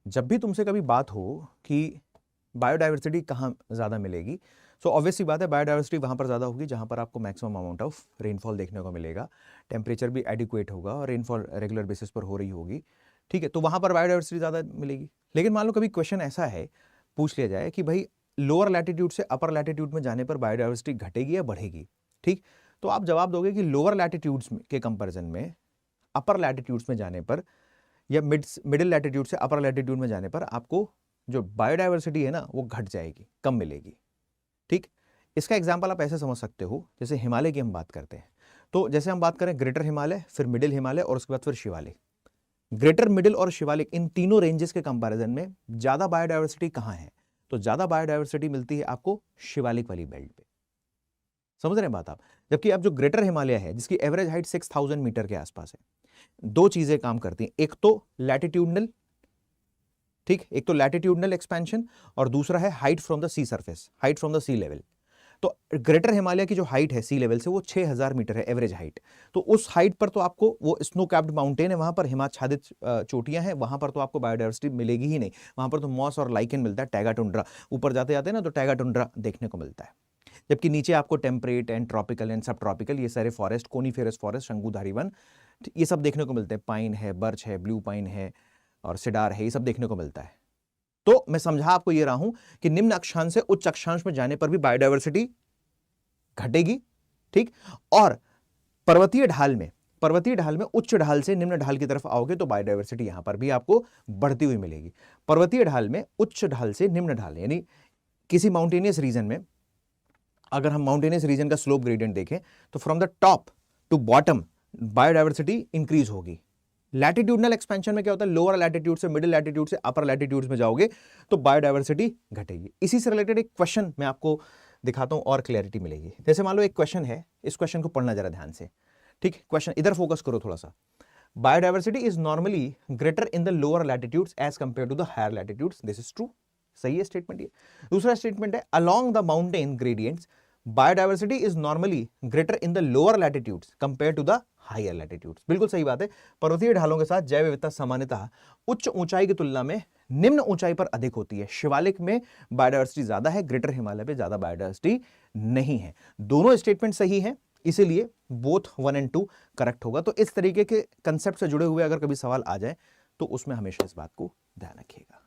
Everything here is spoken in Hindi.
जब भी तुमसे कभी बात हो कि बायोडाइवर्सिटी कहाँ ज़्यादा मिलेगी, सो ऑब्वियसली बात है बायोडाइवर्सिटी वहाँ पर ज़्यादा होगी जहाँ पर आपको मैक्सिमम अमाउंट ऑफ रेनफॉल देखने को मिलेगा, टेम्परेचर भी एडिक्वेट होगा और रेनफॉल रेगुलर बेसिस पर हो रही होगी। ठीक है, तो वहाँ पर बायोडाइवर्सिटी ज़्यादा मिलेगी। लेकिन मान लो कभी क्वेश्चन ऐसा है, पूछ लिया जाए कि भाई लोअर लैटिट्यूड से अपर लैटिट्यूड में जाने पर बायोडाइवर्सिटी घटेगी या बढ़ेगी। ठीक, तो आप जवाब दोगे कि लोअर लैटिट्यूड्स के कंपेरिजन में अपर लैटिट्यूड्स में जाने पर या मिडिल लैटिट्यूड से अपर लैटिट्यूड में जाने पर आपको जो बायोडाइवर्सिटी है ना वो घट जाएगी, कम मिलेगी। ठीक, इसका एग्जांपल आप ऐसे समझ सकते हो, जैसे हिमालय की हम बात करते हैं, तो जैसे हम बात करें ग्रेटर हिमालय, फिर मिडिल हिमालय और उसके बाद फिर शिवालिक। ग्रेटर, मिडिल और शिवालिक इन तीनों रेंजेस के कंपैरिजन में ज्यादा बायोडाइवर्सिटी कहां है? तो ज्यादा बायोडाइवर्सिटी मिलती है आपको शिवालिक वाली बेल्ट पे। समझ रहे हैं बात आप? जबकि अब जो ग्रेटर हिमालय है जिसकी एवरेज हाइट 6000 मीटर के आसपास है, दो चीजें काम करती हैं, एक तो लैटिट्यूडनल, ठीक, एक तो लैटिट्यूडनल एक्सपेंशन और दूसरा है height from the sea surface, height from the sea level. तो ग्रेटर हिमालय की जो हाइट है सी लेवल से वो 6000 मीटर है एवरेज हाइट। तो उस हाइट पर तो आपको, वो स्नो कैप्ड माउंटेन है, वहां पर हिमाच्छादित चोटियां हैं, वहां पर तो आपको बायोडाइवर्सिटी मिलेगी ही नहीं। वहां पर तो मॉस और लाइकेन मिलता है, टैगा टुंड्रा, ऊपर जाते जाते ना तो टैगा टुंड्रा देखने को मिलता है। जबकि नीचे आपको टेम्परेट एंड ट्रॉपिकल एंड सब ट्रॉपिकल ये सारे फॉरेस्ट, कोनीफेरस फॉरेस्ट, शंकुधारी वन, ये सब देखने को मिलते हैं। पाइन है, बर्च है, ब्लू पाइन है और सिडार है, ये सब देखने को मिलता है। तो मैं समझा आपको ये रहा हूं कि निम्न अक्षांश से उच्च अक्षांश में जाने पर भी बायोडाइवर्सिटी घटेगी। ठीक, और पर्वतीय ढाल में उच्च ढाल से निम्न ढाल की तरफ आओगे तो बायोडाइवर्सिटी यहां पर भी आपको बढ़ती हुई मिलेगी। पर्वतीय ढाल में उच्च ढाल से निम्न ढाल, यानी किसी माउंटेनियस रीजन में अगर हम माउंटेनियस रीजन का स्लोप ग्रेडियंट देखें तो from the top to bottom biodiversity increase होगी। लैटिट्यूडनल एक्सपेंशन में क्या होता है, लोअर लैटिट्यूड से मिडिल लैटिट्यूड से अपर लैटिट्यूड्स में जाओगे तो बायोडाइवर्सिटी घटेगी। इसी से रिलेटेड एक क्वेश्चन मैं आपको दिखाता हूं और क्लैरिटी मिलेगी। जैसे मान लो एक क्वेश्चन है, इस क्वेश्चन को पढ़ना जरा ध्यान से। ठीक, क्वेश्चन इधर फोकस करो थोड़ा सा। Biodiversity is normally greater in the lower latitudes as compare to the higher latitudes, this is true, सही है स्टेटमेंट ये। दूसरा स्टेटमेंट है along the mountain gradients biodiversity is normally greater in the lower latitudes compare to the higher latitudes, बिल्कुल सही बात है। पर्वतीय ढालों के साथ जैव विविधता सामान्यतः उच्च ऊंचाई की तुलना में निम्न ऊंचाई पर अधिक होती है। शिवालिक में बायोडाइवर्सिटी ज्यादा है, ग्रेटर हिमालय पे ज्यादा बायोडाइवर्सिटी नहीं है। दोनों स्टेटमेंट सही है, इसीलिए बोथ 1 और 2 करेक्ट होगा। तो इस तरीके के कंसेप्ट से जुड़े हुए अगर कभी सवाल आ जाए तो उसमें हमेशा इस बात को ध्यान रखिएगा।